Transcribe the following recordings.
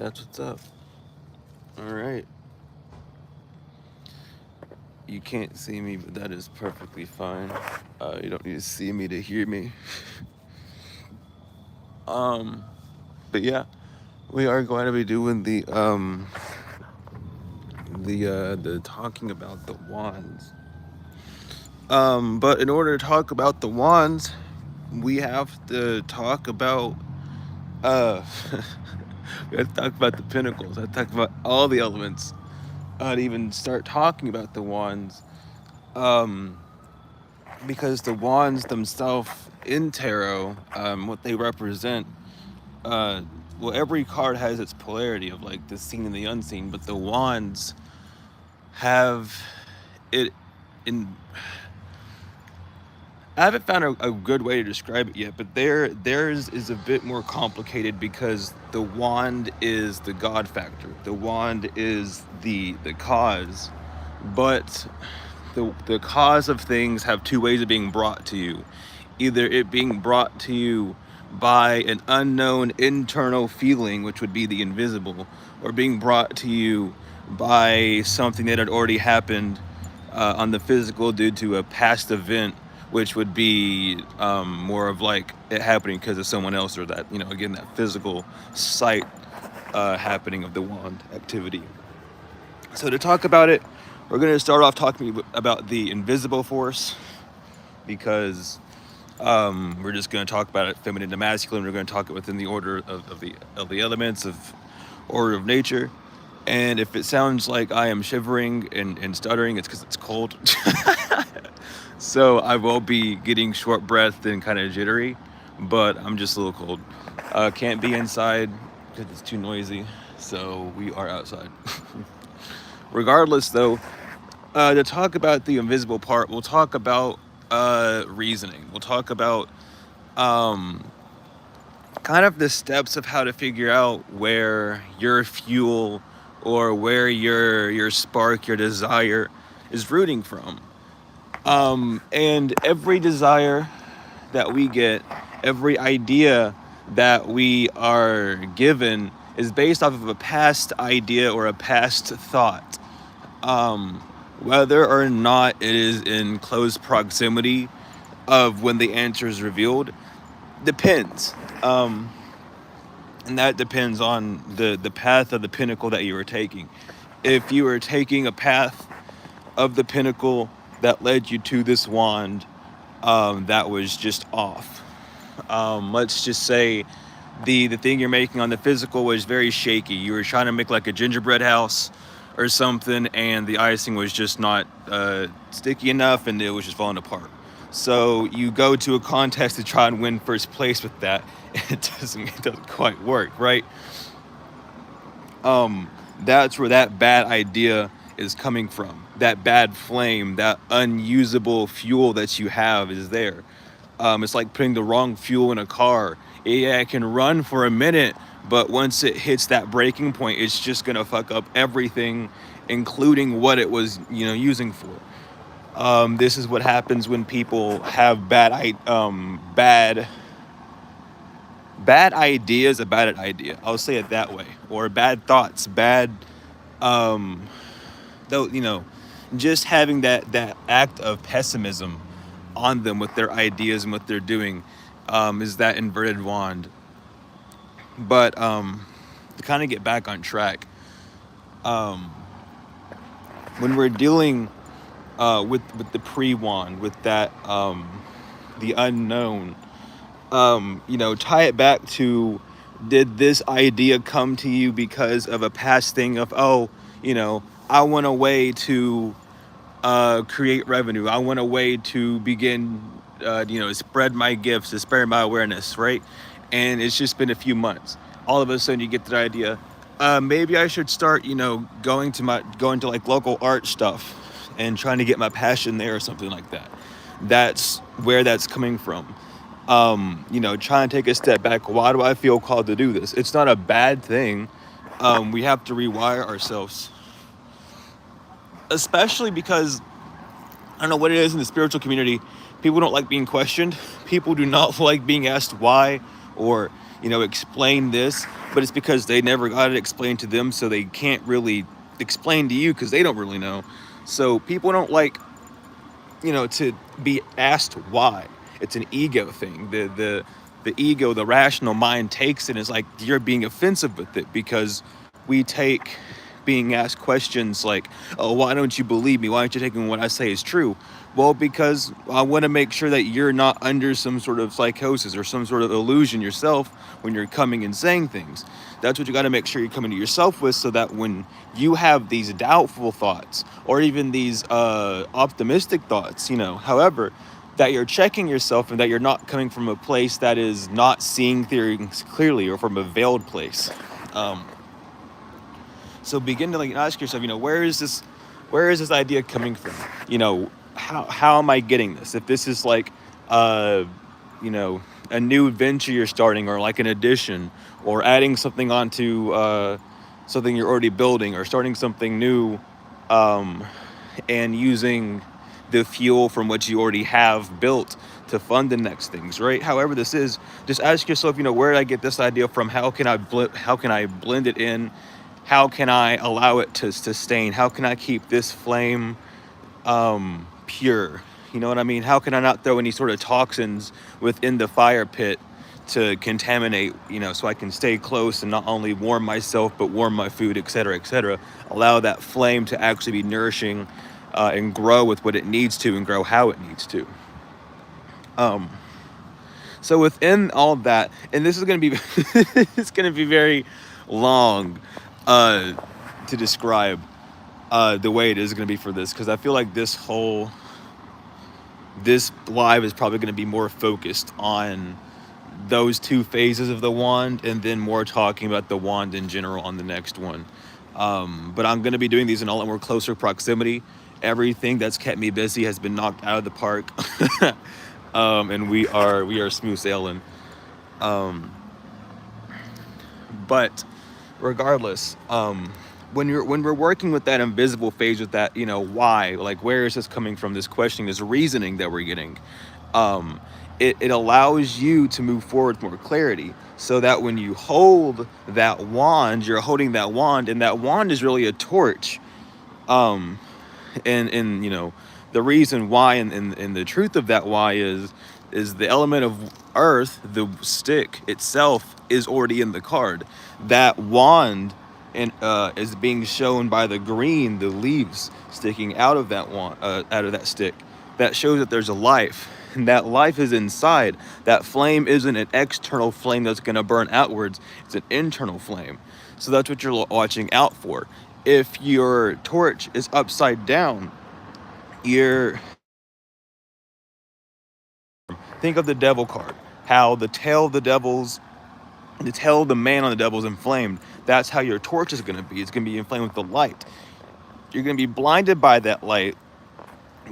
That's what's up. All right. You can't see me, but that is perfectly fine. You don't need to see me to hear me. Um, but yeah, we are going to be doing the talking about the wands. But in order to talk about the wands, we have to talk about uh we have to talk about the pinnacles. I have to talk about all the elements. To even start talking about the wands. Um because the wands themselves in tarot, what they represent, uh, well, every card has its polarity of like the seen and the unseen, but the wands have it in. I haven't found a good way to describe it yet, but theirs is a bit more complicated because the wand is the God factor. The wand is the cause, but the cause of things have two ways of being brought to you. Either it being brought to you by an unknown internal feeling, which would be the invisible, or being brought to you by something that had already happened on the physical due to a past event, which would be more of like it happening because of someone else, or that, again, that physical sight happening of the wand activity. So to talk about it, we're going to start off talking about the invisible force, because we're just going to talk about it feminine to masculine. We're going to talk it within the order of the elements of order of nature. And if it sounds like I am shivering and stuttering, it's because it's cold. So I will be getting short breathed and kind of jittery, but I'm just a little cold. Can't be inside because it's too noisy, so we are outside. Regardless, though, to talk about the invisible part, we'll talk about reasoning. We'll talk about kind of the steps of how to figure out where your fuel or where your spark, your desire is rooting from. And every desire that we get, every idea that we are given is based off of a past idea or a past thought. Whether or not it is in close proximity of when the answer is revealed depends. And that depends on the path of the pinnacle that you are taking. If you are taking a path of the pinnacle that led you to this wand, that was just off. Let's just say the thing you're making on the physical was very shaky. You were trying to make like a gingerbread house or something, and the icing was just not sticky enough, and it was just falling apart. So you go to a contest to try and win first place with that. It doesn't quite work, right? That's where that bad idea is coming from. That bad flame, that unusable fuel that you have is there. It's like putting the wrong fuel in a car. Yeah, it can run for a minute, but once it hits that breaking point, it's just gonna fuck up everything, including what it was, using for. This is what happens when people have bad ideas, a bad idea. I'll say it that way. Or bad thoughts, though, just having that act of pessimism on them with their ideas and what they're doing, is that inverted wand. But to kind of get back on track, when we're dealing with the pre-wand, with that the unknown, tie it back to, did this idea come to you because of a past thing of, I want a way to create revenue. I want a way to begin, spread my gifts, to spread my awareness, right? And it's just been a few months. All of a sudden you get that idea. Maybe I should start, going to like local art stuff and trying to get my passion there or something like that. That's where that's coming from. Trying to take a step back. Why do I feel called to do this? It's not a bad thing. We have to rewire ourselves, especially because I don't know what it is in the spiritual community. People don't like being questioned. People do not like being asked why, or, explain this, but it's because they never got it explained to them, so they can't really explain to you because they don't really know. So people don't like, to be asked why. It's an ego thing. The ego, the rational mind takes it as like you're being offensive with it, because we take being asked questions like, "Oh, why don't you believe me? Why aren't you taking what I say as true?" Well, because I want to make sure that you're not under some sort of psychosis or some sort of illusion yourself when you're coming and saying things. That's what you got to make sure you're coming to yourself with, so that when you have these doubtful thoughts or even these optimistic thoughts, however, that you're checking yourself and that you're not coming from a place that is not seeing things clearly or from a veiled place. So begin to ask yourself, where is this idea coming from? How am I getting this? If this is like, you know, a new venture you're starting, or like an addition, or adding something onto something you're already building, or starting something new, and using the fuel from what you already have built to fund the next things, right? However this is, just ask yourself, where did I get this idea from? How can I blend it in? How can I allow it to sustain? How can I keep this flame pure? You know what I mean? How can I not throw any sort of toxins within the fire pit to contaminate, so I can stay close and not only warm myself, but warm my food, etc., etc. Allow that flame to actually be nourishing and grow with what it needs to, and grow how it needs to. So within all of that, and this is going to be, it's going to be very long to describe the way it is going to be for this, because I feel like this live is probably going to be more focused on those two phases of the wand, and then more talking about the wand in general on the next one. But I'm going to be doing these in a lot more closer proximity. Everything that's kept me busy has been knocked out of the park. And we are smooth sailing. But regardless, when we're working with that invisible phase, with that, why, like, where is this coming from, this questioning, this reasoning that we're getting, it allows you to move forward with more clarity, so that when you hold that wand, you're holding that wand, and that wand is really a torch. And the reason why, and the truth of that why is the element of earth, the stick itself, is already in the card. That wand is being shown by the green, the leaves sticking out of that wand, out of that stick. That shows that there's a life, and that life is inside. That flame isn't an external flame that's going to burn outwards. It's an internal flame. So that's what you're watching out for. If your torch is upside down, think of the devil card, how the tail of the man on the devil is inflamed. That's how your torch is going to be. It's going to be inflamed with the light. You're going to be blinded by that light,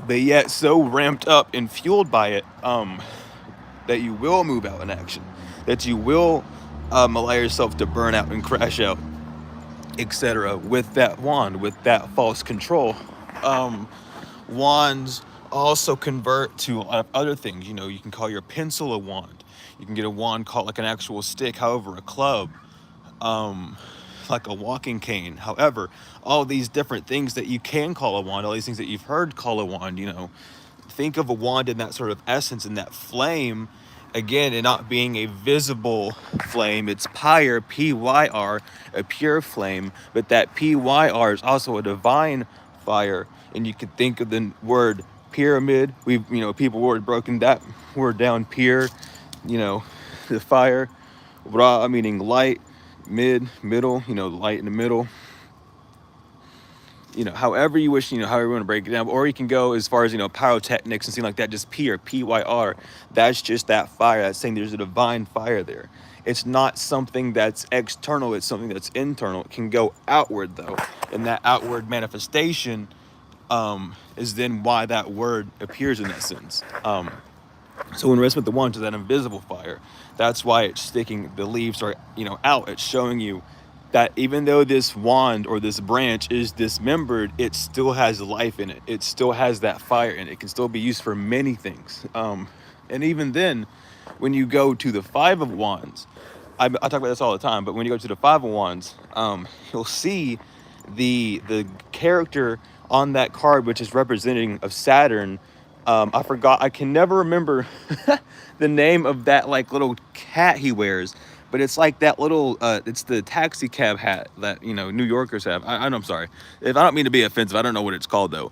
but yet so ramped up and fueled by it, that you will move out in action, that you will allow yourself to burn out and crash out, etc. with that wand, with that false control. Wands also convert to a lot of other things. You can call your pencil a wand. You can get a wand called like an actual stick, however, a club, like a walking cane. However, all these different things that you can call a wand, all these things that you've heard call a wand, think of a wand in that sort of essence, in that flame, again, and not being a visible flame. It's pyre, P-Y-R, a pure flame, but that P-Y-R is also a divine fire. And you could think of the word pyramid. People were broken that word down. Pure, the fire. Ra, meaning light. Middle, light in the middle. However you wish, however you want to break it down. Or you can go as far as, pyrotechnics and things like that, just P or P-Y-R. That's just that fire. That's saying there's a divine fire there. It's not something that's external. It's something that's internal. It can go outward, though. And that outward manifestation is then why that word appears in that sense. So when we're with the wand, to that invisible fire, that's why it's sticking, the leaves are, out. It's showing you that even though this wand or this branch is dismembered, it still has life in it. It still has that fire in it. It can still be used for many things. And even then, when you go to the Five of Wands, I talk about this all the time, but when you go to the Five of Wands, you'll see the character on that card, which is representing of Saturn. I forgot. I can never remember the name of that like little hat he wears, but it's like that little. It's the taxi cab hat that New Yorkers have. I'm sorry if I don't mean to be offensive. I don't know what it's called though.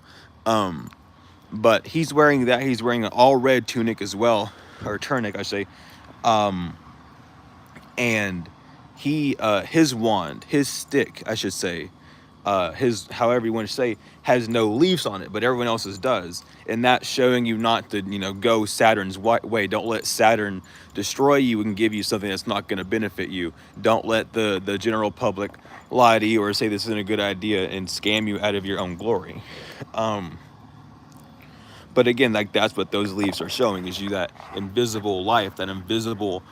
But he's wearing that. He's wearing an all red tunic as well, or tunic, I say. And he his wand, his stick, I should say, his however you want to say, has no leaves on it, but everyone else's does, and that's showing you not to go Saturn's way. Don't let Saturn destroy you and give you something that's not going to benefit you. Don't let the general public lie to you or say this isn't a good idea and scam you out of your own glory. But again, like that's what those leaves are showing, is you that invisible life, that invisible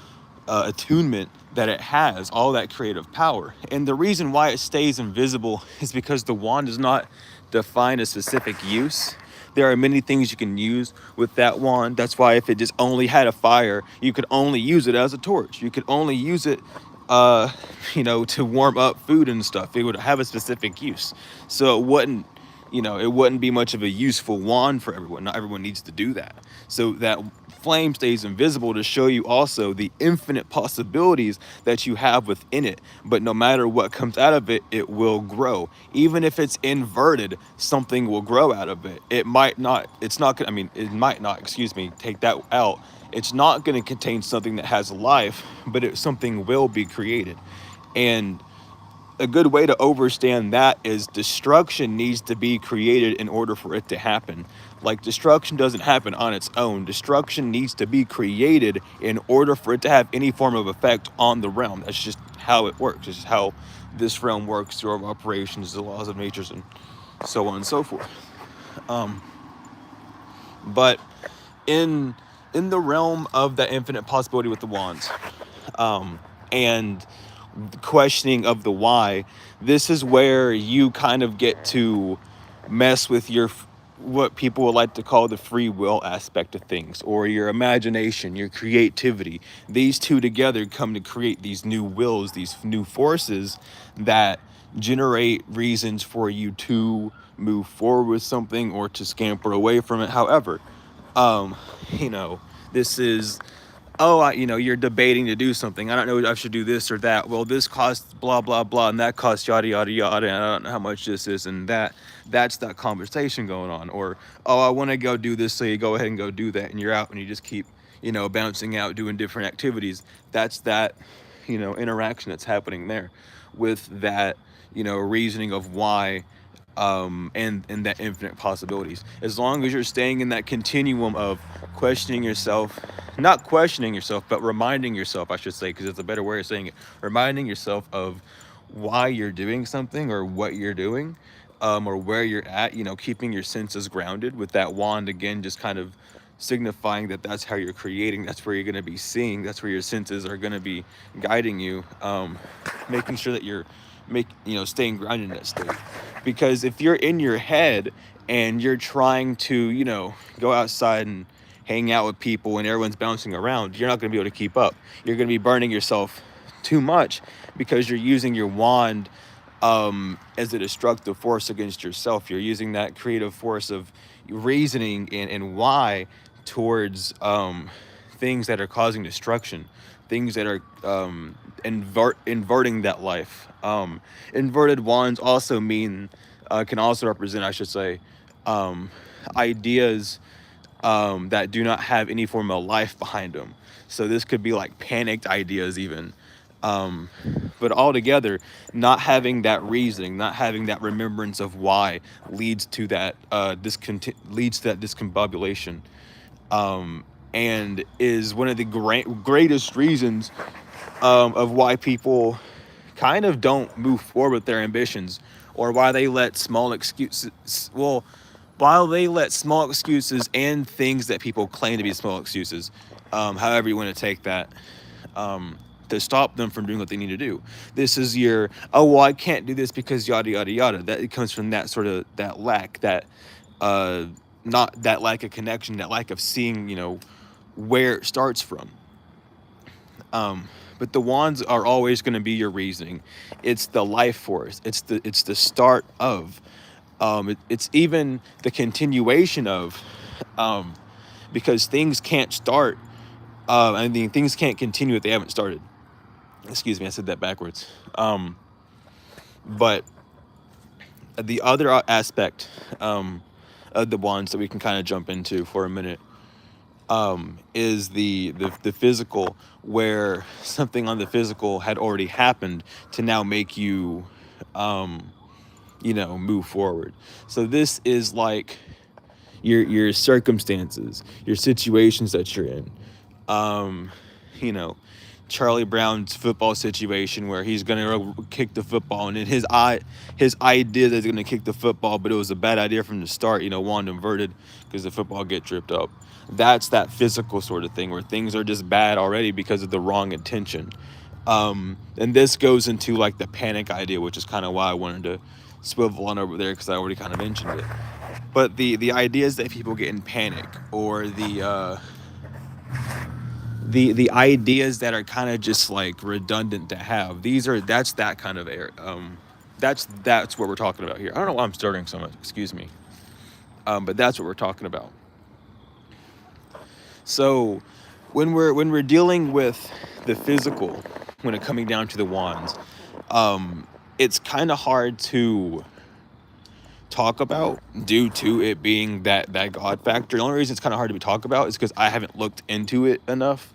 attunement that it has, all that creative power. And the reason why it stays invisible is because the wand does not define a specific use. There are many things you can use with that wand. That's why if it just only had a fire, you could only use it as a torch. You could only use it to warm up food and stuff. It would have a specific use. So it wouldn't be much of a useful wand for everyone. Not everyone needs to do that. So that flame stays invisible to show you also the infinite possibilities that you have within it. But no matter what comes out of it, it will grow. Even if it's inverted, something will grow out of it. It might not, take that out. It's not going to contain something that has life, but something will be created. And a good way to understand that is destruction needs to be created in order for it to happen. Like, destruction doesn't happen on its own. Destruction needs to be created in order for it to have any form of effect on the realm. That's just how it works. It's just how this realm works through our operations, the laws of nature, and so on and so forth. But in the realm of that infinite possibility with the wands, and questioning of the why, this is where you kind of get to mess with what people would like to call the free will aspect of things, or your imagination, your creativity. These two together come to create these new wills, these new forces that generate reasons for you to move forward with something or to scamper away from it. However, this is, you're debating to do something. I don't know if I should do this or that. Well, this costs blah, blah, blah, and that costs yada, yada, yada, and I don't know how much this is and that. That's that conversation going on. Or, I want to go do this, so you go ahead and go do that, and you're out, and you just keep, bouncing out, doing different activities. That's that, interaction that's happening there with that, reasoning of why, and that infinite possibilities. As long as you're staying in that continuum of questioning yourself, not questioning yourself, but reminding yourself, I should say, because it's a better way of saying it, reminding yourself of why you're doing something or what you're doing, or where you're at, keeping your senses grounded with that wand, again, just kind of signifying that that's how you're creating, that's where you're going to be seeing, that's where your senses are going to be guiding you, making sure that you're staying grounded in that state. Because if you're in your head and you're trying to go outside and hang out with people and everyone's bouncing around, you're not going to be able to keep up. You're going to be burning yourself too much because you're using your wand as a destructive force against yourself. You're using that creative force of reasoning and why towards things that are causing destruction, things that are inverting that life. Inverted wands also can also represent, I should say, ideas that do not have any form of life behind them. So this could be like panicked ideas even. But altogether, not having that reasoning, not having that remembrance of why leads to that discombobulation, and is one of the greatest reasons of why people kind of don't move forward with their ambitions, or why they let small excuses. While they let small excuses and things that people claim to be small excuses, however you want to take that, to stop them from doing what they need to do. This is I can't do this because yada, yada, yada. That it comes from that sort of, that lack, not that lack of connection, that lack of seeing, where it starts from. but the wands are always going to be your reasoning. It's the life force. It's the start of. It's even the continuation of, um, because things can't start. I mean, things can't continue if they haven't started. Excuse me, I said that backwards. But the other aspect, of the wands that we can kind of jump into for a minute, is the physical, where something on the physical had already happened to now make you, move forward. So this is like your circumstances, your situations that you're in. Um, you know, Charlie Brown's football situation where he's gonna kick the football, and in his idea that he's gonna kick the football, but it was a bad idea from the start. Wand inverted because the football get tripped up. That's that physical sort of thing where things are just bad already because of the wrong intention. And this goes into like the panic idea, which is kind of why I wanted to swivel on over there because I already kind of mentioned it. But the idea is that people get in panic, or the ideas that are kind of just like redundant to have. That's that kind of air. That's what we're talking about here. I don't know why I'm starting so much. Excuse me. But that's what we're talking about. So when we're dealing with the physical, when it coming down to the wands, it's kind of hard to talk about due to it being that God factor. The only reason it's kind of hard to talk about is because I haven't looked into it enough.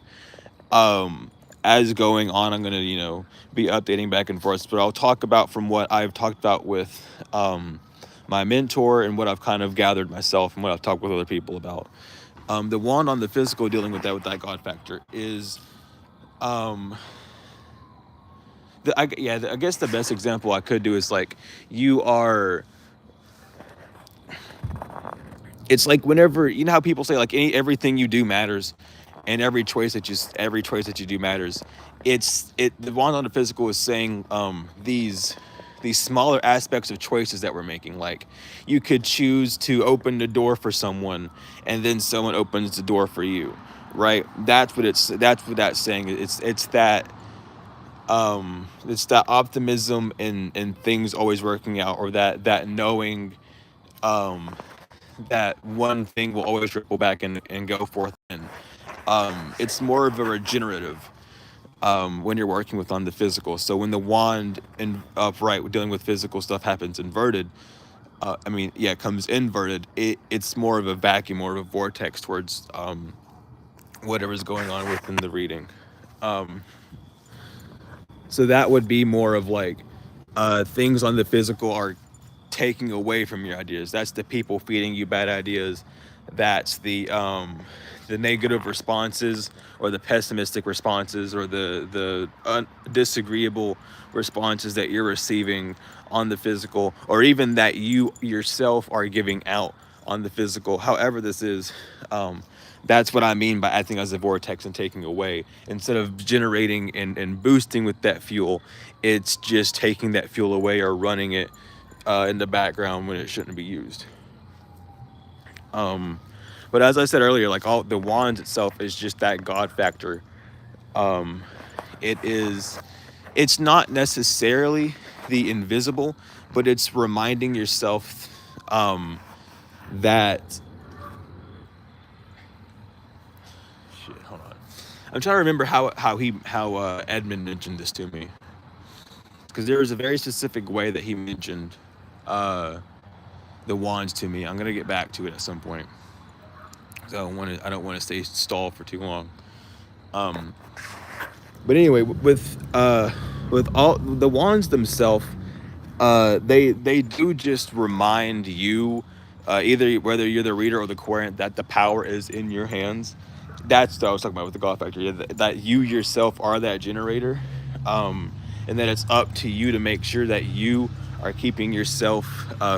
As going on, I'm gonna be updating back and forth, but I'll talk about from what I've talked about with my mentor, and what I've kind of gathered myself, and what I've talked with other people about. The wand on the physical, dealing with that God factor, is I guess the best example I could do is like you are. It's like whenever how people say like everything you do matters, and every choice that you do matters. The wand on the physical is saying these smaller aspects of choices that we're making. Like you could choose to open the door for someone, and then someone opens the door for you, right? That's what that's saying. It's that optimism in things always working out, or that knowing that one thing will always ripple back and go forth. And it's more of a regenerative, when you're working with on the physical. So when the wand in upright, dealing with physical stuff, happens inverted, it comes inverted. It's more of a vacuum, more of a vortex towards whatever's going on within the reading. So that would be more of like things on the physical are taking away from your ideas. That's the people feeding you bad ideas. That's the negative responses, or the pessimistic responses, or the disagreeable responses that you're receiving on the physical, or even that you yourself are giving out on the physical. However this is, that's what I mean by acting as a vortex and taking away. Instead of generating and boosting with that fuel, it's just taking that fuel away, or running it in the background when it shouldn't be used. But as I said earlier, like all the wands itself is just that God factor. It's not necessarily the invisible, but it's reminding yourself that shit, hold on. I'm trying to remember how Edmund mentioned this to me, because there was a very specific way that he mentioned the wands to me. I'm gonna get back to it at some point. I don't want to stay stalled for too long. But anyway, with all the wands themselves, they do just remind you, either whether you're the reader or the querent, that the power is in your hands. That's what I was talking about with the God factor. Yeah, that you yourself are that generator, and that it's up to you to make sure that you are keeping yourself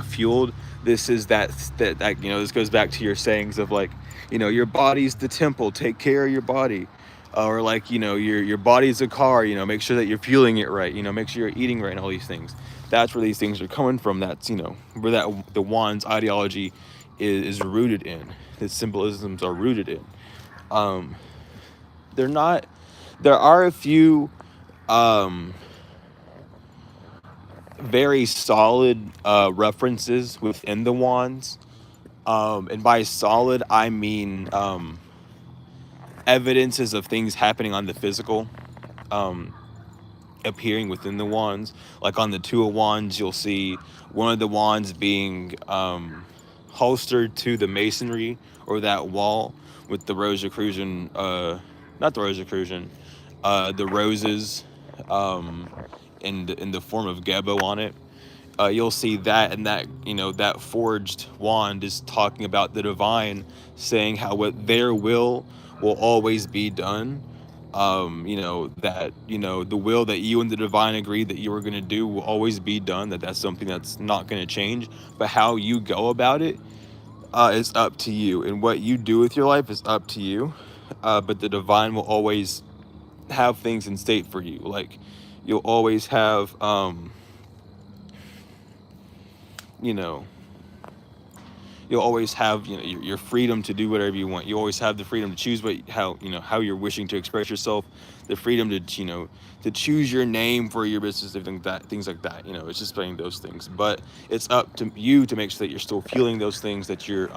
fueled. This is that this goes back to your sayings of like, your body's the temple, take care of your body. Or like, your body's a car, make sure that you're fueling it right, make sure you're eating right, and all these things. That's where these things are coming from. That's, where the wands ideology is rooted in. The symbolisms are rooted in. They're not There are a few um, very solid references within the wands. And by solid, I mean evidences of things happening on the physical, um, appearing within the wands. Like on the Two of Wands, you'll see one of the wands being holstered to the masonry or that wall with the Rosicrucian, not the Rosicrucian, the roses in the form of Gebo on it. You'll see that, and that, that forged wand is talking about the divine, saying how what their will always be done. That, the will that you and the divine agreed that you were going to do will always be done, that's something that's not going to change. But how you go about it is up to you, and what you do with your life is up to you. But the divine will always have things in state for you. Like, you'll always have you know you'll always have, your freedom to do whatever you want. You always have the freedom to choose how you're wishing to express yourself, the freedom to, to choose your name for your business, things like that. It's just playing those things, but it's up to you to make sure that you're still feeling those things, that you're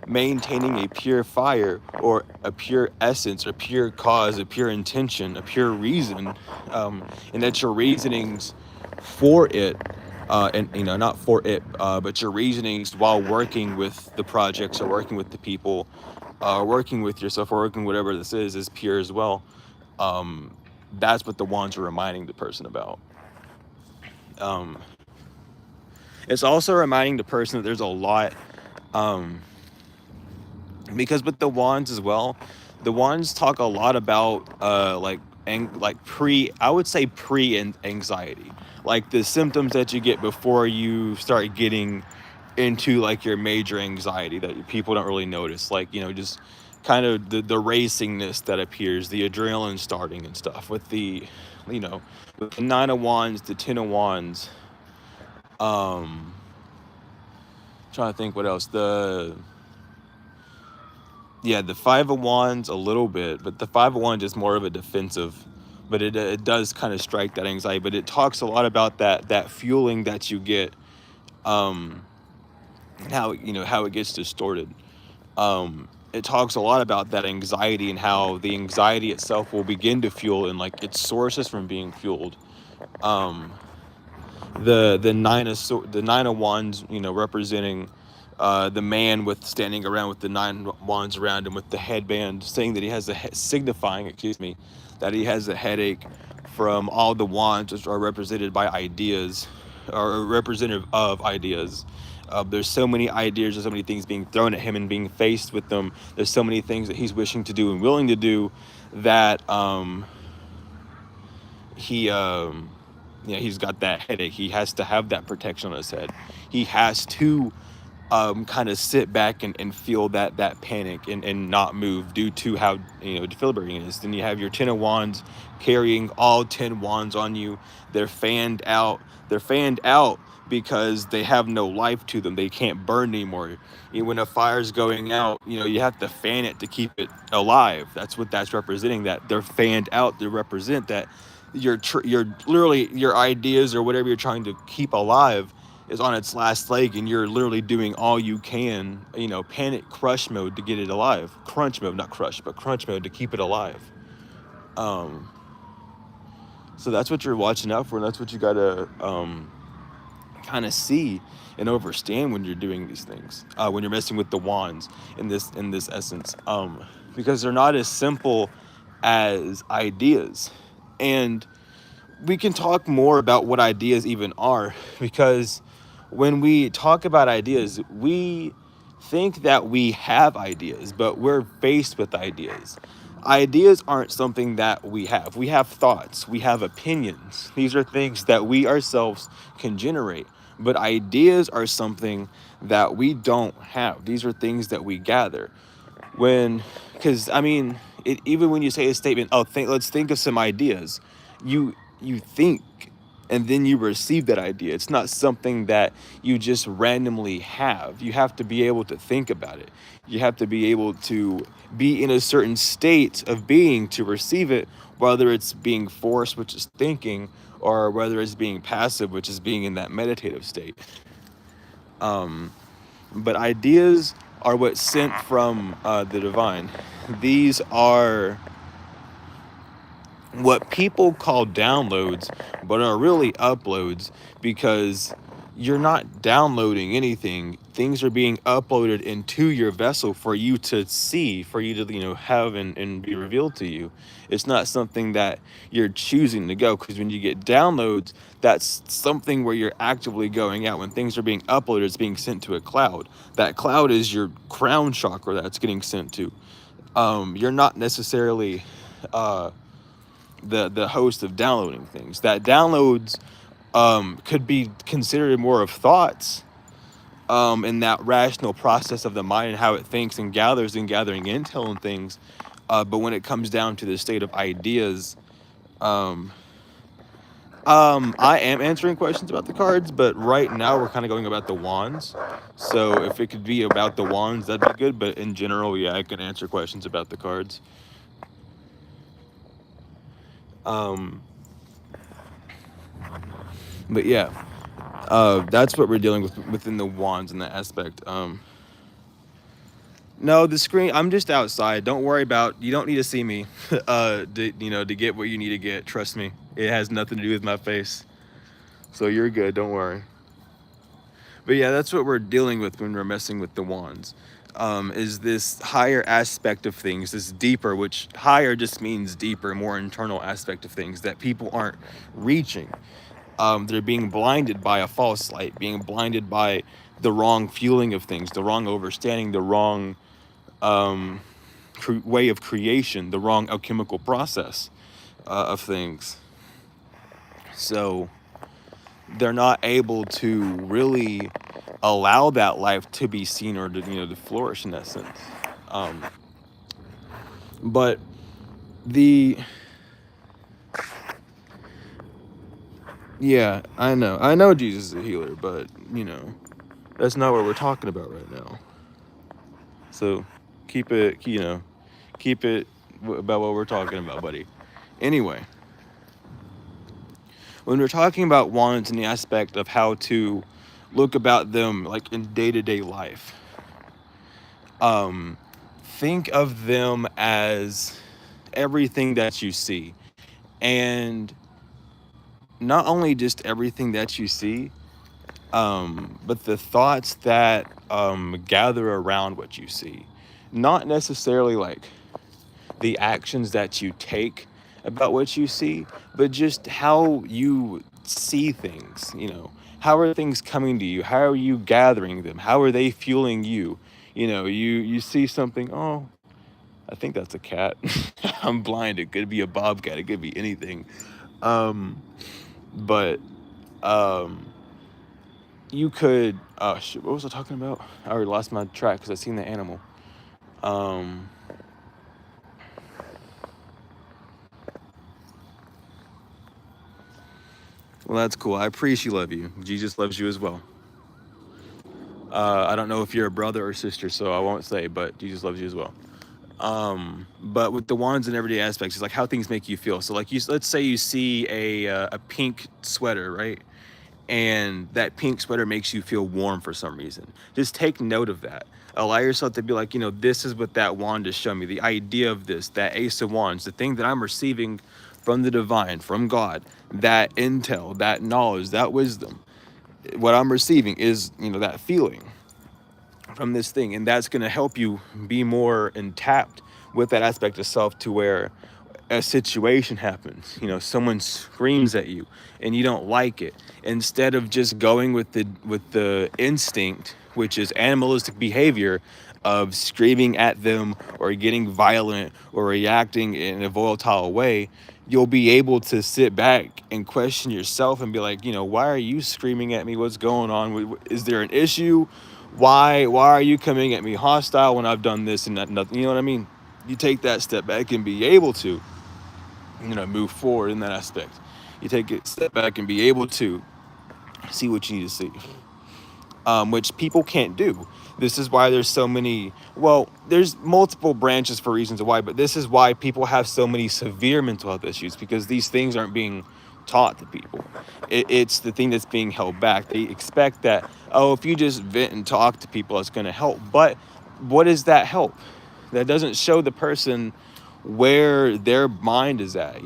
maintaining a pure fire, or a pure essence, or pure cause, a pure intention, a pure reason, and that your reasonings for it, and not for it, but your reasonings while working with the projects, or working with the people, working with yourself, or working whatever this is pure as well. That's what the wands are reminding the person about. um, it's also reminding the person that there's a lot, because with the wands as well, the wands talk a lot about I would say pre anxiety, like the symptoms that you get before you start getting into like your major anxiety that people don't really notice, like, just kind of the racingness that appears, the adrenaline starting and stuff with you know with the Nine of Wands, the Ten of Wands. um Trying to think what else. The Five of Wands a little bit, but the Five of Wands is more of a defensive, but it does kind of strike that anxiety. But it talks a lot about that fueling that you get, um, how it gets distorted. It talks a lot about that anxiety, and how the anxiety itself will begin to fuel, and like its sources from being fueled. Um, the Nine of Wands, representing the man with standing around with the nine wands around him with the headband, saying that he has signifying, that he has a headache from all the wands, which are represented by ideas, or representative of ideas. There's so many ideas, there's so many things being thrown at him and being faced with them. There's so many things that he's wishing to do and willing to do, that he's got that headache. He has to have that protection on his head. He has to kind of sit back and feel that panic, and not move, due to how defibrillating it is. Then you have your Ten of Wands carrying all 10 wands on you. They're fanned out. They're fanned out because they have no life to them. They can't burn anymore. When a fire's going out, you have to fan it to keep it alive. That's what that's representing. That they're fanned out. They represent that you're literally, your ideas or whatever you're trying to keep alive is on its last leg, and you're literally doing all you can, panic crush mode to get it alive. Crunch mode, not crush, but crunch mode to keep it alive. Um, so that's what you're watching out for, and that's what you gotta kind of see and understand when you're doing these things. When you're messing with the wands in this essence, because they're not as simple as ideas. And we can talk more about what ideas even are, because when we talk about ideas, we think that we have ideas, but we're faced with ideas. Ideas aren't something that we have. We have thoughts, we have opinions. These are things that we ourselves can generate. But ideas are something that we don't have. These are things that we gather. Because even when you say a statement, let's think of some ideas, you think and then you receive that idea. It's not something that you just randomly have. You have to be able to think about it. You have to be able to be in a certain state of being to receive it, whether it's being forced, which is thinking, or whether it's being passive, which is being in that meditative state. But ideas are what's sent from the divine. These are what people call downloads, but are really uploads, because you're not downloading anything. Things are being uploaded into your vessel for you to see, for you to, have and be revealed to you. It's not something that you're choosing to go, because when you get downloads, that's something where you're actively going out. When things are being uploaded, it's being sent to a cloud. That cloud is your crown chakra that's getting sent to. You're not necessarily the host of downloading things. That downloads could be considered more of thoughts, in that rational process of the mind and how it thinks and gathers and gathering intel and things. But when it comes down to the state of ideas, I am answering questions about the cards, but right now we're kind of going about the wands. So if it could be about the wands, that'd be good. But in general, yeah, I can answer questions about the cards. But yeah, that's what we're dealing with within the wands in that aspect. No, the screen, I'm just outside. Don't worry about, you don't need to see me, to get what you need to get. Trust me. It has nothing to do with my face. So you're good. Don't worry. But yeah, that's what we're dealing with when we're messing with the wands. Is this higher aspect of things, this deeper, which higher just means deeper, more internal aspect of things that people aren't reaching. They're being blinded by a false light, being blinded by the wrong fueling of things, the wrong understanding, the wrong way of creation, the wrong alchemical process of things. So they're not able to really allow that life to be seen, or to flourish in that sense. But yeah, I know Jesus is a healer, but that's not what we're talking about right now. So keep it about what we're talking about, buddy. Anyway, when we're talking about wands in the aspect of how to look about them like in day-to-day life, think of them as everything that you see. And not only just everything that you see, but the thoughts that gather around what you see. Not necessarily like the actions that you take about what you see, but just how you see things. How are things coming to you? How are you gathering them? How are they fueling you? You see something, oh, I think that's a cat. I'm blind. It could be a bobcat. It could be anything. But you could, oh shit, what was I talking about? I already lost my track because I seen the animal. Well, that's cool. I appreciate, love you. Jesus loves you as well. I don't know if you're a brother or sister, so I won't say, but Jesus loves you as well. But with the wands and everyday aspects, it's like how things make you feel. So like let's say you see a pink sweater, right? And that pink sweater makes you feel warm for some reason. Just take note of that. Allow yourself to be like, this is what that wand is showing me. The idea of this, that ace of wands, the thing that I'm receiving from the divine, from God, that intel, that knowledge, that wisdom. What I'm receiving is, that feeling from this thing, and that's going to help you be more intact with that aspect of self, to where a situation happens, someone screams at you and you don't like it, instead of just going with the instinct, which is animalistic behavior of screaming at them or getting violent or reacting in a volatile way, you'll be able to sit back and question yourself and be like, why are you screaming at me? What's going on? Is there an issue? Why are you coming at me hostile when I've done this and that? Nothing, you know what I mean? You take that step back and be able to, move forward in that aspect. You take a step back and be able to see what you need to see, which people can't do. This is why there's so many, well, there's multiple branches for reasons why, but this is why people have so many severe mental health issues, because these things aren't being taught to people. It's the thing that's being held back. They expect that, oh, if you just vent and talk to people, it's going to help. But what does that help? That doesn't show the person where their mind is at,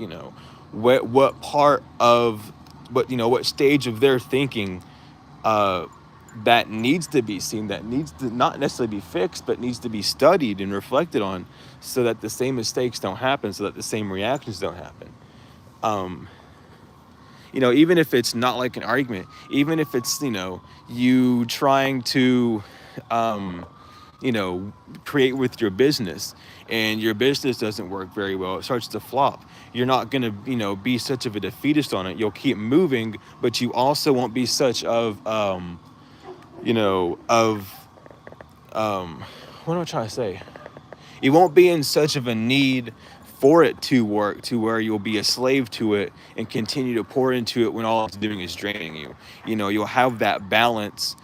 what part of, what stage of their thinking that needs to be seen, that needs to not necessarily be fixed, but needs to be studied and reflected on, so that the same mistakes don't happen, so that the same reactions don't happen. Even if it's not like an argument, even if it's, you trying to, create with your business, and your business doesn't work very well, it starts to flop. You're not going to, be such of a defeatist on it. You'll keep moving, but you also won't be such of, what am I trying to say? You won't be in such of a need for it to work, to where you'll be a slave to it and continue to pour into it when all it's doing is draining you. You'll have that balance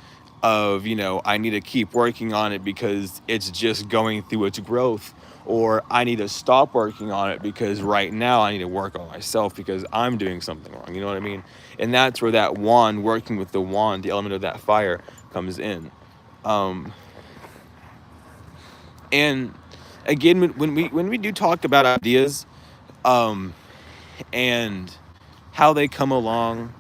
of, I need to keep working on it because it's just going through its growth, or I need to stop working on it because right now I need to work on myself because I'm doing something wrong. You know what I mean? And that's where that wand, working with the wand, the element of that fire, comes in. And again, when we do talk about ideas, and how they come along,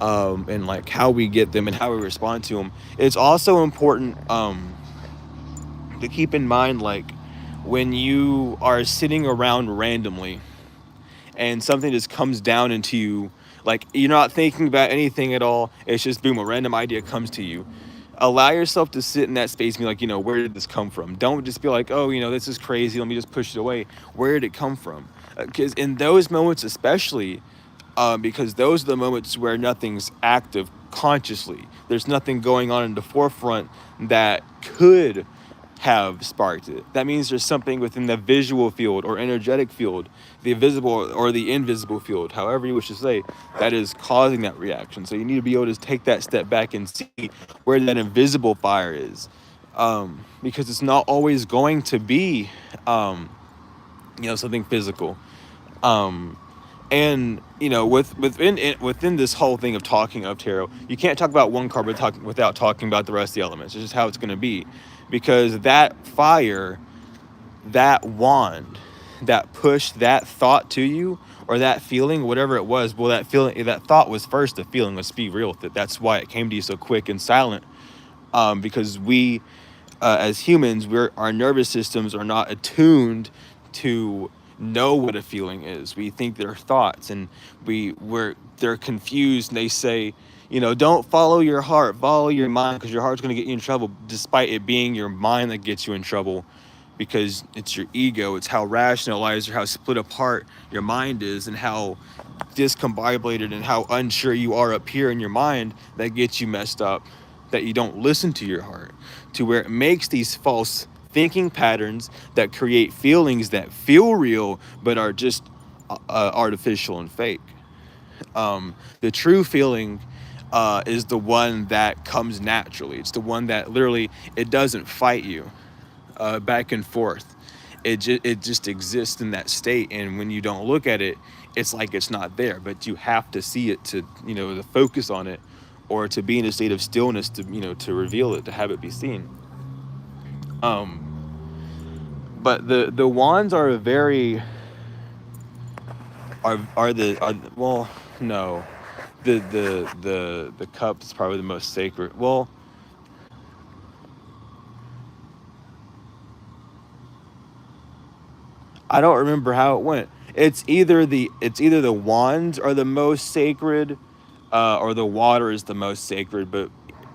and like how we get them and how we respond to them, it's also important to keep in mind, like, when you are sitting around randomly and something just comes down into you, like you're not thinking about anything at all, it's just boom, a random idea comes to you. Allow yourself to sit in that space and be like, where did this come from? Don't just be like, oh, this is crazy, let me just push it away. Where did it come from? Because in those moments especially, because those are the moments where nothing's active consciously. There's nothing going on in the forefront that could have sparked it. That means there's something within the visual field or energetic field, the visible or the invisible field, however you wish to say, that is causing that reaction. So you need to be able to take that step back and see where that invisible fire is, because it's not always going to be something physical. And within this whole thing of talking of tarot, you can't talk about one card without talking about the rest of the elements. It's just how it's going to be, because that fire, that wand, that push, that thought to you, or that feeling, whatever it was, well, that feeling, that thought was first a feeling. Let's be real with it. That's why it came to you so quick and silent, because we, as humans, our nervous systems are not attuned to know what a feeling is. We think they're thoughts, and they're confused, and they say, don't follow your heart, follow your mind, because your heart's going to get you in trouble, despite it being your mind that gets you in trouble, because it's your ego. It's how rationalized or how split apart your mind is, and how discombobulated and how unsure you are up here in your mind, that gets you messed up, that you don't listen to your heart, to where it makes these false thinking patterns that create feelings that feel real but are just artificial and fake. The true feeling is the one that comes naturally. It's the one that literally, it doesn't fight you back and forth. It just exists in that state, and when you don't look at it, it's like it's not there. But you have to see it to to focus on it, or to be in a state of stillness to to reveal it, to have it be seen. But the wands are a very well, no, the cup is probably the most sacred. Well, I don't remember how it went. It's either the wands are the most sacred, or the water is the most sacred. But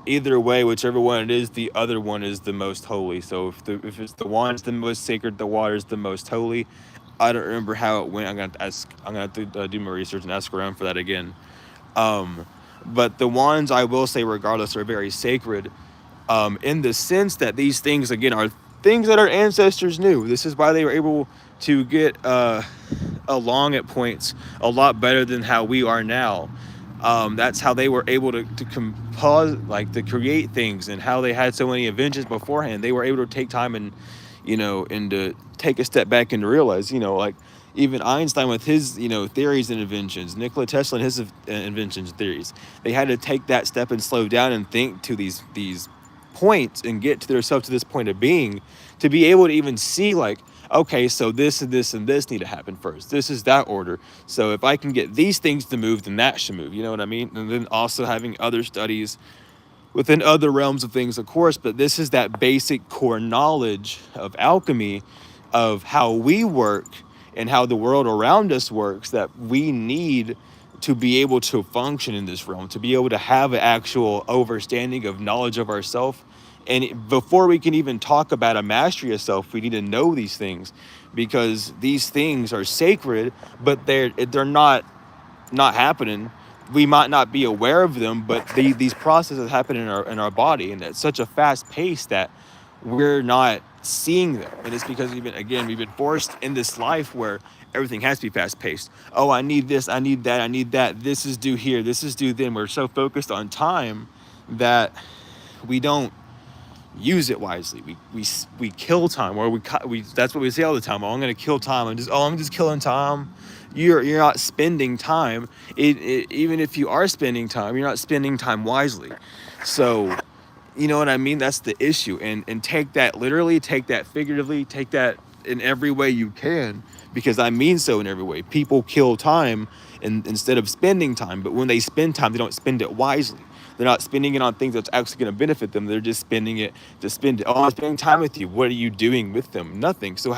either way, whichever one it is, the other one is the most holy. So if it's the wand's the most sacred, the water is the most holy. I don't remember how it went. I'm gonna have to do my research and ask around for that again. But the wands, I will say, regardless, are very sacred, in the sense that these things, again, are things that our ancestors knew. This is why they were able to get along at points a lot better than how we are now. That's how they were able to compose, like to create things, and how they had so many inventions beforehand. They were able to take time and, and to take a step back and to realize, like even Einstein with his, theories and inventions, Nikola Tesla and his inventions and theories, they had to take that step and slow down and think to these points and get to themselves to this point of being, to be able to even see like, okay, so this and this and this need to happen first. This is that order. So if I can get these things to move, then that should move. You know what I mean? And then also having other studies within other realms of things, of course, but this is that basic core knowledge of alchemy, of how we work and how the world around us works, that we need to be able to function in this realm, to be able to have an actual understanding of knowledge of ourself. And before we can even talk about a mastery of self, we need to know these things, because these things are sacred, but they're not happening. We might not be aware of them, but these processes happen in our body, and at such a fast pace that we're not seeing them. And it's because we've been forced in this life where everything has to be fast paced. Oh, I need this, I need that, I need that. This is due here, this is due then. We're so focused on time that we don't use it wisely. We kill time, or we that's what we say all the time. Oh, I'm gonna kill time. I'm just killing time. You're not spending time. Even if you are spending time, you're not spending time wisely. So, you know what I mean? That's the issue. And take that literally, take that figuratively, take that in every way you can, because I mean so in every way. People kill time instead of spending time, but when they spend time, they don't spend it wisely. They're not spending it on things that's actually going to benefit them. They're just spending it to spend it. Oh, I'm spending time with you. What are you doing with them? Nothing. So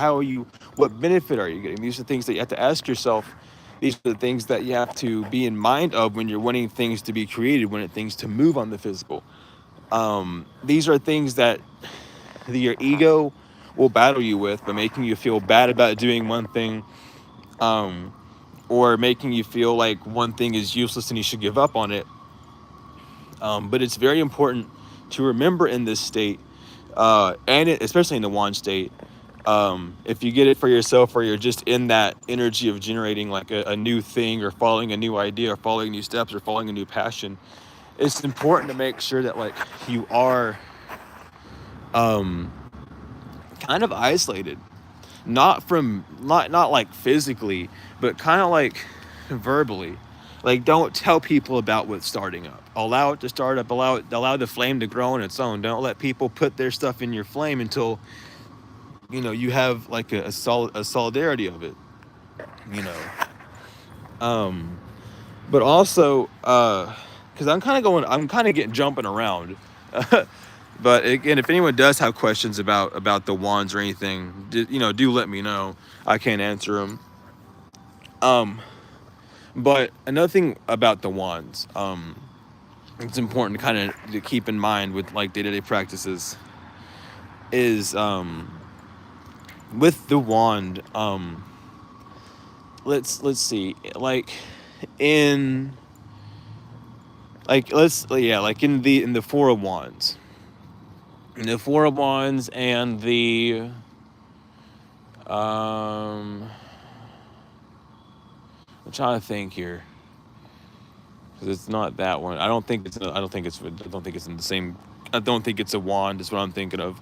what benefit are you getting? These are things that you have to ask yourself. These are the things that you have to be in mind of when you're wanting things to be created, wanting things to move on the physical. These are things that your ego will battle you with by making you feel bad about doing one thing, or making you feel like one thing is useless and you should give up on it. But it's very important to remember in this state, especially in the wand state, if you get it for yourself, or you're just in that energy of generating like a new thing, or following a new idea, or following new steps, or following a new passion, it's important to make sure that like you are kind of isolated, not like physically, but kind of like verbally. Like, don't tell people about what's starting up. Allow it to start up. Allow the flame to grow on its own. Don't let people put their stuff in your flame until you have like a solidarity of it. But also, because I'm kind of getting jumping around. But again, if anyone does have questions about the wands or anything, do let me know. I can't answer them. But another thing about the wands, it's important to kind of keep in mind with like day-to-day practices, is with the wand, let's see, like in like in the Four of Wands. In the Four of Wands and the I'm trying to think here, because it's not that one. I don't think it's in the same. I don't think it's a wand is what I'm thinking of.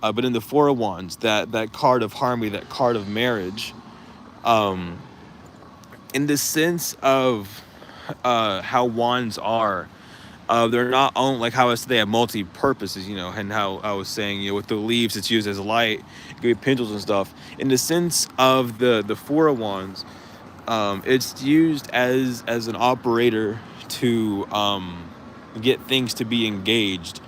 But in the Four of Wands, that card of harmony, that card of marriage, in the sense of how wands are, they're not only like how they have multi purposes, and how I was saying, with the leaves it's used as light, it could be pendulums and stuff. In the sense of the Four of Wands, it's used as an operator to get things to be engaged,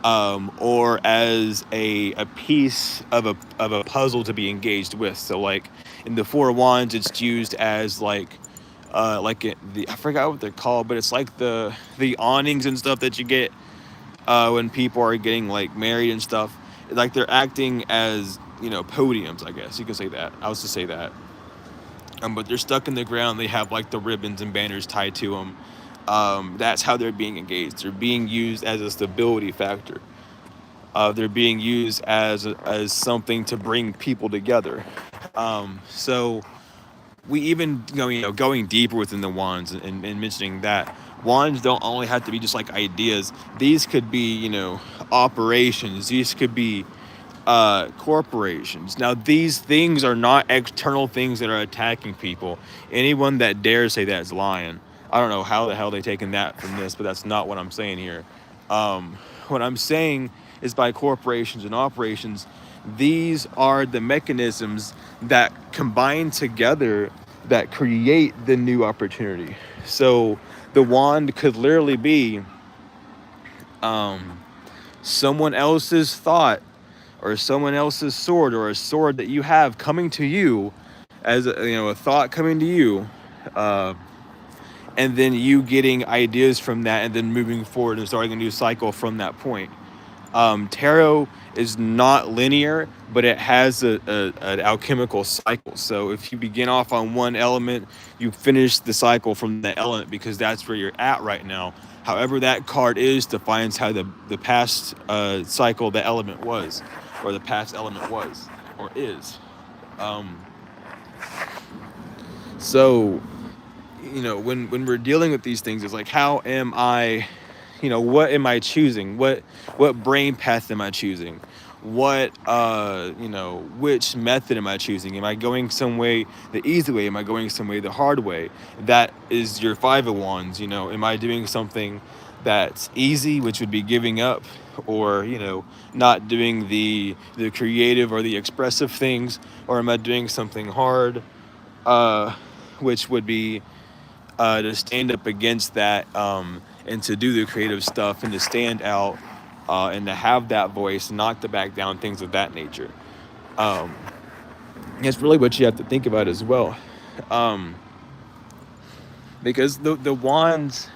or as a piece of a puzzle to be engaged with. So like in the Four of Wands, it's used as I forgot what they're called, but it's like the awnings and stuff that you get when people are getting like married and stuff. Like they're acting as podiums, I guess you can say that. I was to say that. But they're stuck in the ground. They have like the ribbons and banners tied to them. That's how they're being engaged. They're being used as a stability factor. They're being used as something to bring people together. So we even going deeper within the wands and mentioning that wands don't only have to be just like ideas. These could be operations. These could be corporations. Now these things are not external things that are attacking people. Anyone that dares say that is lying. I don't know how the hell they taken that from this, but that's not what I'm saying here. What I'm saying is by corporations and operations, these are the mechanisms that combine together that create the new opportunity. So the wand could literally be someone else's thought or someone else's sword, or a sword that you have coming to you as a thought coming to you, and then you getting ideas from that and then moving forward and starting a new cycle from that point. Tarot is not linear, but it has an alchemical cycle. So if you begin off on one element, you finish the cycle from the element because that's where you're at right now. However that card is defines how the past cycle, the element was, or the past element was, or is. So, when we're dealing with these things, it's like, how am I, what am I choosing? What brain path am I choosing? What, which method am I choosing? Am I going some way the easy way? Am I going some way the hard way? That is your Five of Wands. Am I doing something that's easy, which would be giving up, or not doing the creative or the expressive things, or am I doing something hard, which would be to stand up against that, and to do the creative stuff and to stand out, and to have that voice, not to back down, things of that nature. It's really what you have to think about as well, because the wands,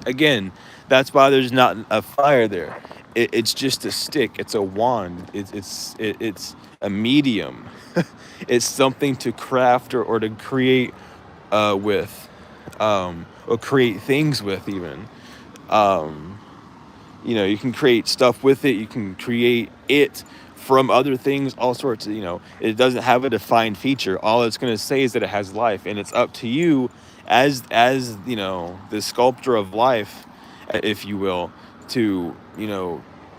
again, that's why there's not a fire there. It's just a stick. It's a wand. It's a medium. It's something to craft or to create with, or create things with even. You can create stuff with it. You can create it from other things, all sorts of, it doesn't have a defined feature. All it's going to say is that it has life, and it's up to you as the sculptor of life, if you will, to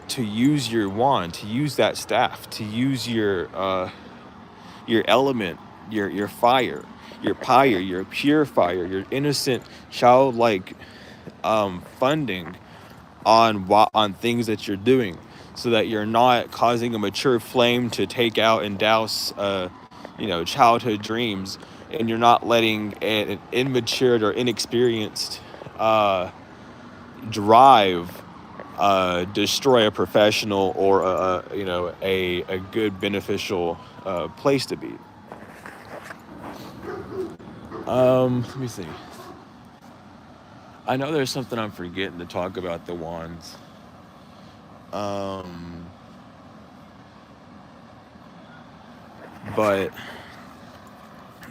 to use your wand, to use that staff, to use your element, your fire, your pyre, your pure fire, your innocent childlike funding on things that you're doing, so that you're not causing a mature flame to take out and douse childhood dreams, and you're not letting an immature or inexperienced drive destroy a professional or a good beneficial place to be. Let me see. I know there's something I'm forgetting to talk about the wands. But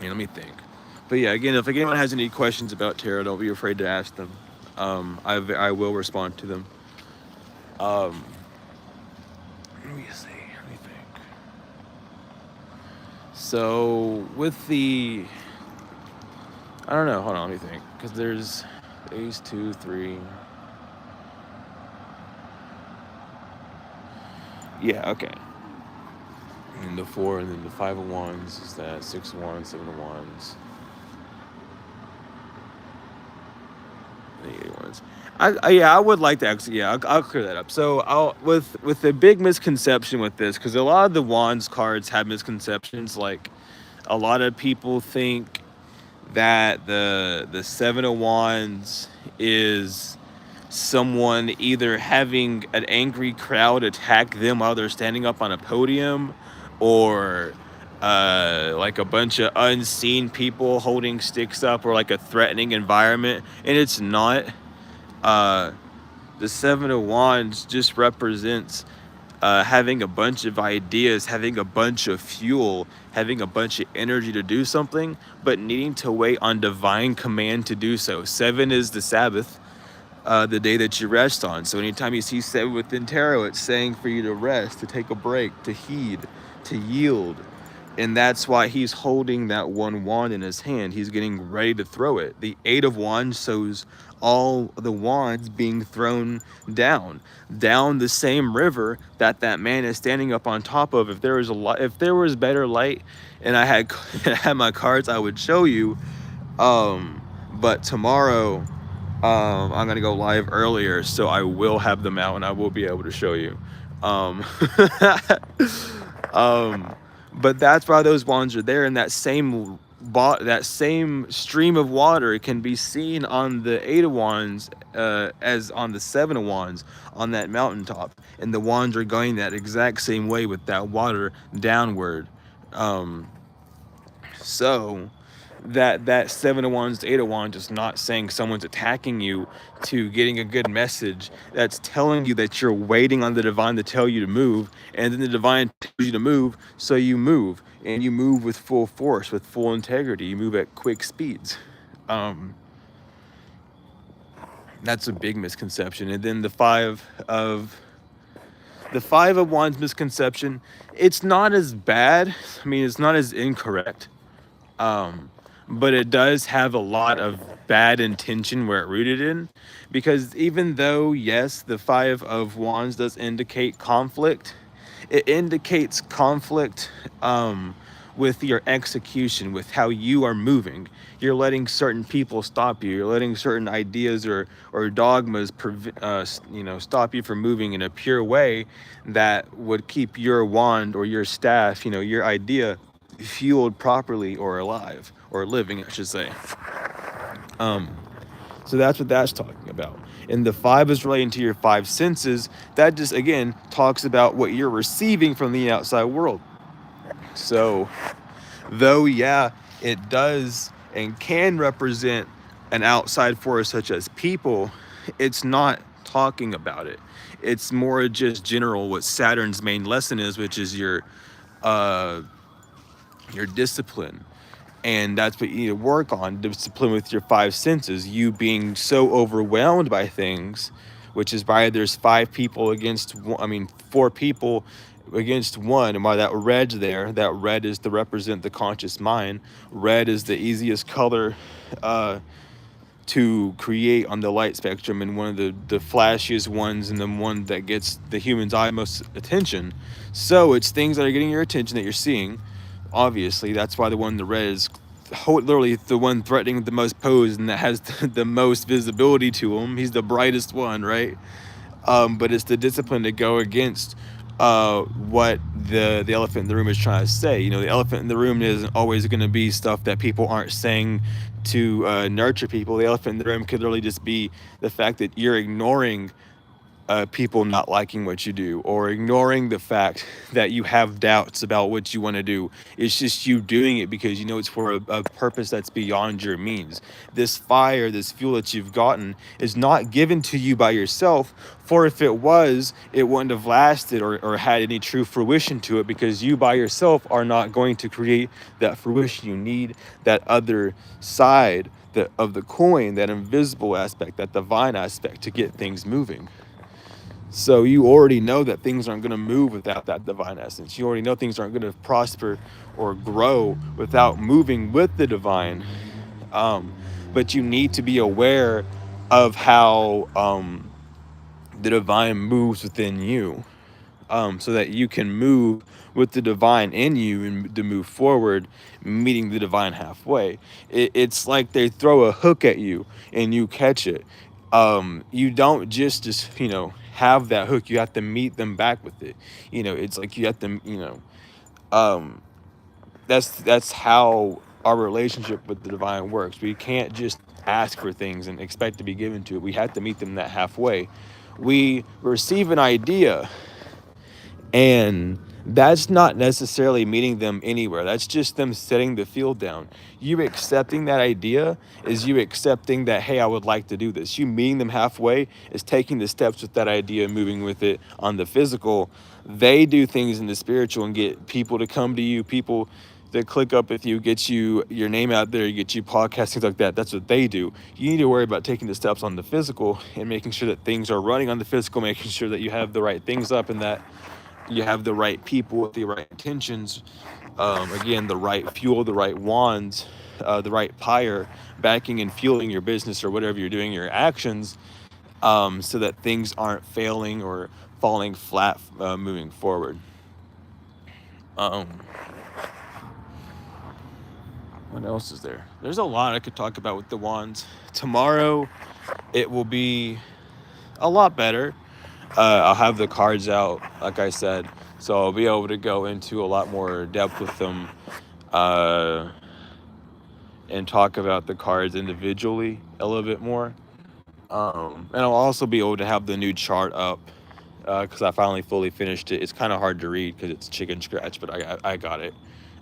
let me think. But yeah, again, if anyone has any questions about tarot, don't be afraid to ask them. I will respond to them. Let me see. Let me think. So with the, I don't know. Hold on. Let me think. Because there's Ace 2, 3. Yeah. Okay. And the 4, and then the 5 of Wands is that 6 of Wands, 7 of Wands. I would like to actually, I'll clear that up. So with the big misconception with this, because a lot of the wands cards have misconceptions. Like, a lot of people think that the 7 of Wands is someone either having an angry crowd attack them while they're standing up on a podium, or like a bunch of unseen people holding sticks up, or like a threatening environment. And it's not. The 7 of Wands just represents having a bunch of ideas, having a bunch of fuel, having a bunch of energy to do something, but needing to wait on divine command to do so. 7 is the Sabbath, the day that you rest on. So anytime you see 7 within tarot, it's saying for you to rest, to take a break, to heed, to yield, And that's why he's holding that one wand in his hand. He's getting ready to throw it. The Eight of Wands shows all the wands being thrown down the same river that that man is standing up on top of. If there was if there was better light, and I had had my cards, I would show you. But tomorrow, I'm gonna go live earlier, so I will have them out and I will be able to show you. Um, um, but that's why those wands are there, and that same stream of water can be seen on the Eight of Wands as on the Seven of Wands on that mountaintop, and the wands are going that exact same way with that water downward. Um, so that Seven of Wands to Eight of Wands is not saying someone's attacking you to getting a good message. That's telling you that you're waiting on the divine to tell you to move, and then the divine tells you to move, so you move, and you move with full force, with full integrity. You move at quick speeds. That's a big misconception. And then the Five of Wands misconception, it's not as bad. I mean, it's not as incorrect. But it does have a lot of bad intention where it rooted in, because even though, yes, the Five of Wands does indicate conflict, it indicates conflict with your execution, with how you are moving. You're letting certain people stop you. You're letting certain ideas or dogmas stop you from moving in a pure way that would keep your wand or your staff, your idea, fueled properly or alive or living, I should say. So that's what that's talking about. And the five is relating to your five senses. That just, again, talks about what you're receiving from the outside world. So, though, yeah, it does and can represent an outside force such as people, it's not talking about it. It's more just general what Saturn's main lesson is, which is your discipline. And that's what you need to work on, discipline with your five senses. You being so overwhelmed by things, which is why there's 4 people against one. And why that red's there, that red is to represent the conscious mind. Red is the easiest color to create on the light spectrum, and one of the flashiest ones, and the one that gets the human's eye most attention. So it's things that are getting your attention that you're seeing. Obviously, that's why the one in the red is literally the one threatening the most pose, and that has the most visibility to him. He's the brightest one, right? But it's the discipline to go against what the elephant in the room is trying to say. The elephant in the room isn't always going to be stuff that people aren't saying to nurture people. The elephant in the room could really just be the fact that you're ignoring people not liking what you do, or ignoring the fact that you have doubts about what you want to do. It's just you doing it because you know it's for a purpose that's beyond your means. This fire, this fuel that you've gotten is not given to you by yourself, for if it was, it wouldn't have lasted or had any true fruition to it, because you by yourself are not going to create that fruition. You need that other side of the coin, that invisible aspect, that divine aspect, to get things moving. So you already know that things aren't going to move without that divine essence. You already know things aren't going to prosper or grow without moving with the divine. But you need to be aware of how the divine moves within you, so that you can move with the divine in you and to move forward, meeting the divine halfway. It's like they throw a hook at you and you catch it. You don't just have that hook. You have to meet them back with it. It's like you have to, that's how our relationship with the divine works. We can't just ask for things and expect to be given to it. We have to meet them that halfway. We receive an idea, and that's not necessarily meeting them anywhere. That's just them setting the field down. You accepting that idea is you accepting that, hey, I would like to do this. You meeting them halfway is taking the steps with that idea, moving with it on the physical. They do things in the spiritual and get people to come to you, people that click up with you, get you your name out there, get you podcasts, things like that. That's what they do. You need to worry about taking the steps on the physical and making sure that things are running on the physical, making sure that you have the right things up, and that you have the right people with the right intentions Again, the right fuel, the right wands, the right pyre backing and fueling your business or whatever you're doing, your actions, so that things aren't failing or falling flat moving forward. Um, what else is there? There's a lot I could talk about with the wands. Tomorrow, it will be a lot better. I'll have the cards out, like I said, so I'll be able to go into a lot more depth with them, uh, and talk about the cards individually a little bit more. And I'll also be able to have the new chart up, because I finally fully finished it. It's kind of hard to read because it's chicken scratch, but I got it,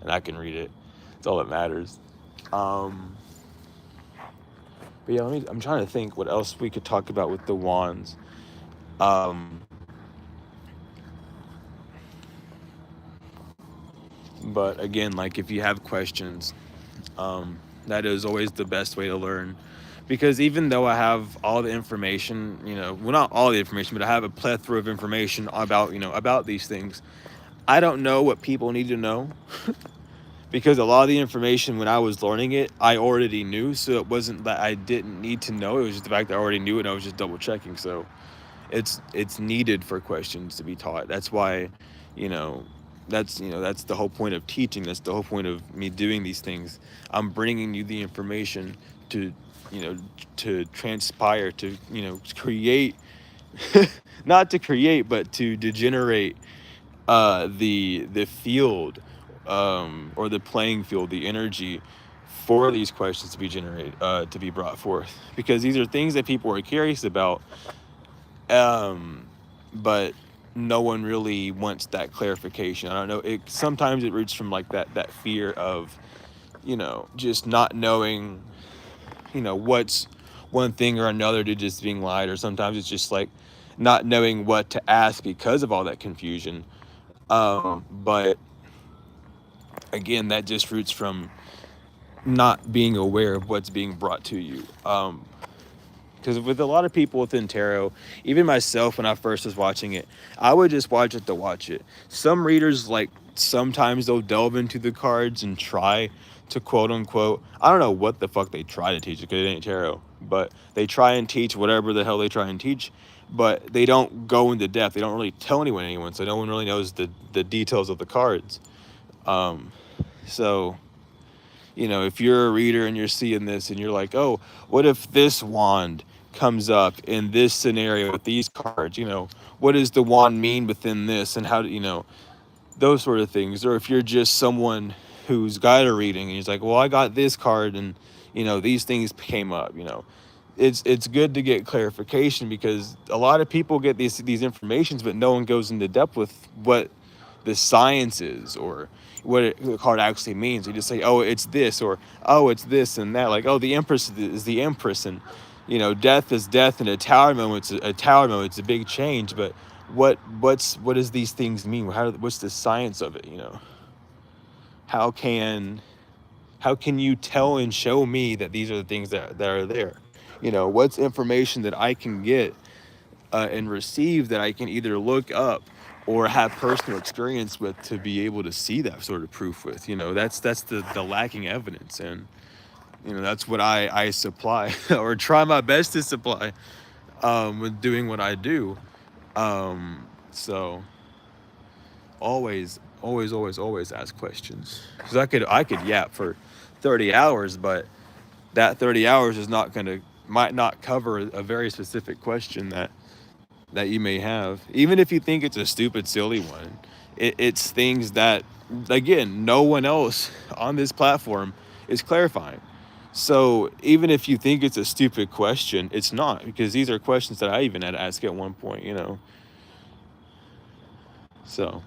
and I can read it. That's all that matters. But yeah, I'm trying to think what else we could talk about with the wands. But again, like if you have questions, that is always the best way to learn. Because even though I have all the information, well, not all the information, but I have a plethora of information about, about these things, I don't know what people need to know. Because a lot of the information when I was learning it, I already knew. So it wasn't that I didn't need to know. It was just the fact that I already knew it and I was just double checking. So it's needed for questions to be taught. That's why, you know, that's the whole point of teaching. That's the whole point of me doing these things. I'm bringing you the information to, to transpire, to, create, not to create, but to degenerate the field, or the playing field, the energy for these questions to be generated, to be brought forth, because these are things that people are curious about, but no one really wants that clarification. I don't know. Sometimes it roots from like that fear of, just not knowing, what's one thing or another to just being lied, or sometimes it's just like not knowing what to ask because of all that confusion. But again, that just roots from not being aware of what's being brought to you. Because with a lot of people within tarot, even myself, when I first was watching it, I would just watch it to watch it. Some readers, like, sometimes they'll delve into the cards and try to quote unquote, I don't know what the fuck they try to teach, because it ain't tarot, but they try and teach whatever the hell they try and teach, but they don't go into depth. They don't really tell anyone, so no one really knows the details of the cards. So, if you're a reader and you're seeing this and you're like, oh, what if this wand comes up in this scenario with these cards? What does the wand mean within this, and how do those sort of things? Or if you're just someone who's got a reading and he's like, well, I got this card and these things came up. It's good to get clarification, because a lot of people get these informations, but no one goes into depth with what the science is, or what the card actually means. You just say, oh, it's this, or oh, it's this and that. Like, oh, the Empress is the Empress, and death is death, and a tower moment's a tower moment. It's a big change, but what does these things mean? What's the science of it? How can you tell and show me that these are the things that are there? What's information that I can get and receive, that I can either look up or have personal experience with, to be able to see that sort of proof with. That's the lacking evidence, and that's what I supply or try my best to supply, with doing what I do. So always ask questions, because I could yap for 30 hours, but that 30 hours might not cover a very specific question that you may have, even if you think it's a stupid, silly one. It's things that, again, no one else on this platform is clarifying. So even if you think it's a stupid question, it's not, because these are questions that I even had to ask at one point, So,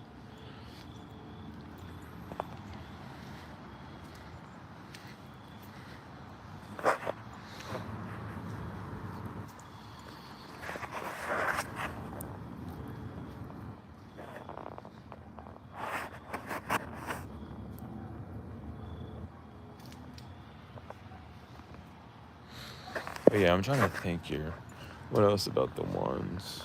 but yeah, I'm trying to think here. What else about the ones?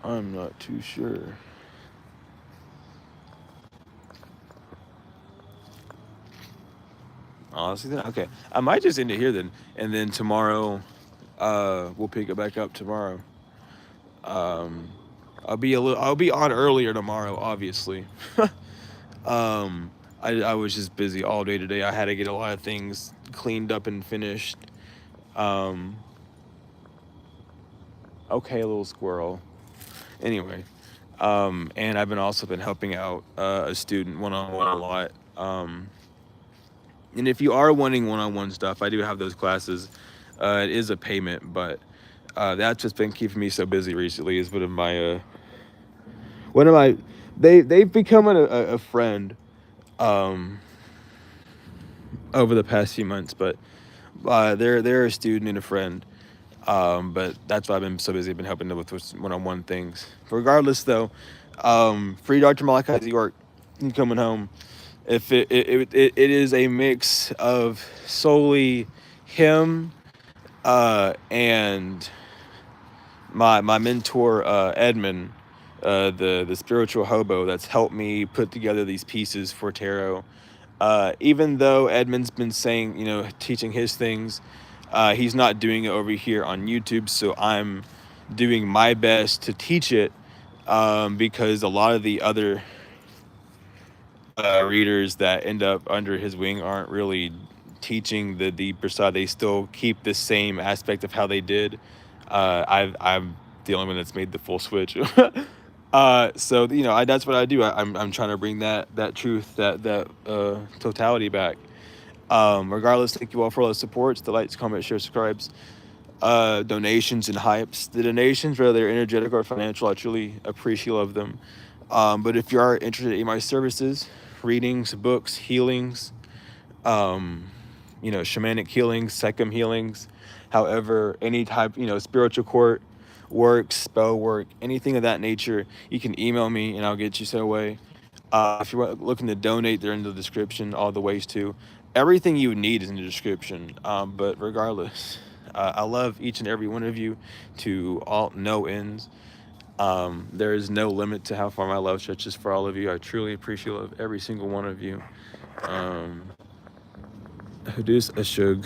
I'm not too sure. Honestly, then okay, I might just end it here then, and then tomorrow, we'll pick it back up tomorrow. Um, I'll be on earlier tomorrow, obviously. I was just busy all day today. I had to get a lot of things cleaned up and finished. Um, okay, little squirrel. Anyway, and I've been helping out a student one-on-one a lot. And if you are wanting one-on-one stuff, I do have those classes. It is a payment, but that's just been keeping me so busy recently. Is one of my they've become a friend um, over the past few months, but they're a student and a friend. But that's why I've been so busy. I've been helping them with one-on-one things. Regardless, though, free Dr. Malachi York coming home. If it is a mix of solely him and my mentor Edmund, the spiritual hobo that's helped me put together these pieces for tarot. Even though Edmund's been saying, teaching his things, he's not doing it over here on YouTube. So I'm doing my best to teach it, because a lot of the other readers that end up under his wing aren't really teaching the deeper side. They still keep the same aspect of how they did. I'm the only one that's made the full switch. So that's what I do. I'm trying to bring that truth, that totality back. Regardless, thank you all for all the supports, the likes, comments, shares, subscribes, donations, and hypes. The donations, whether they're energetic or financial, I truly appreciate of them. But if you are interested in my services, readings, books, healings, shamanic healings, psychom healings, however, any type, spiritual court work, spell work, anything of that nature, you can email me and I'll get you set away. If you're looking to donate, they're in the description, all the ways to. Everything you need is in the description. But regardless, I love each and every one of you to all no ends. There is no limit to how far my love stretches for all of you. I truly appreciate every single one of you. Hadus Ashug.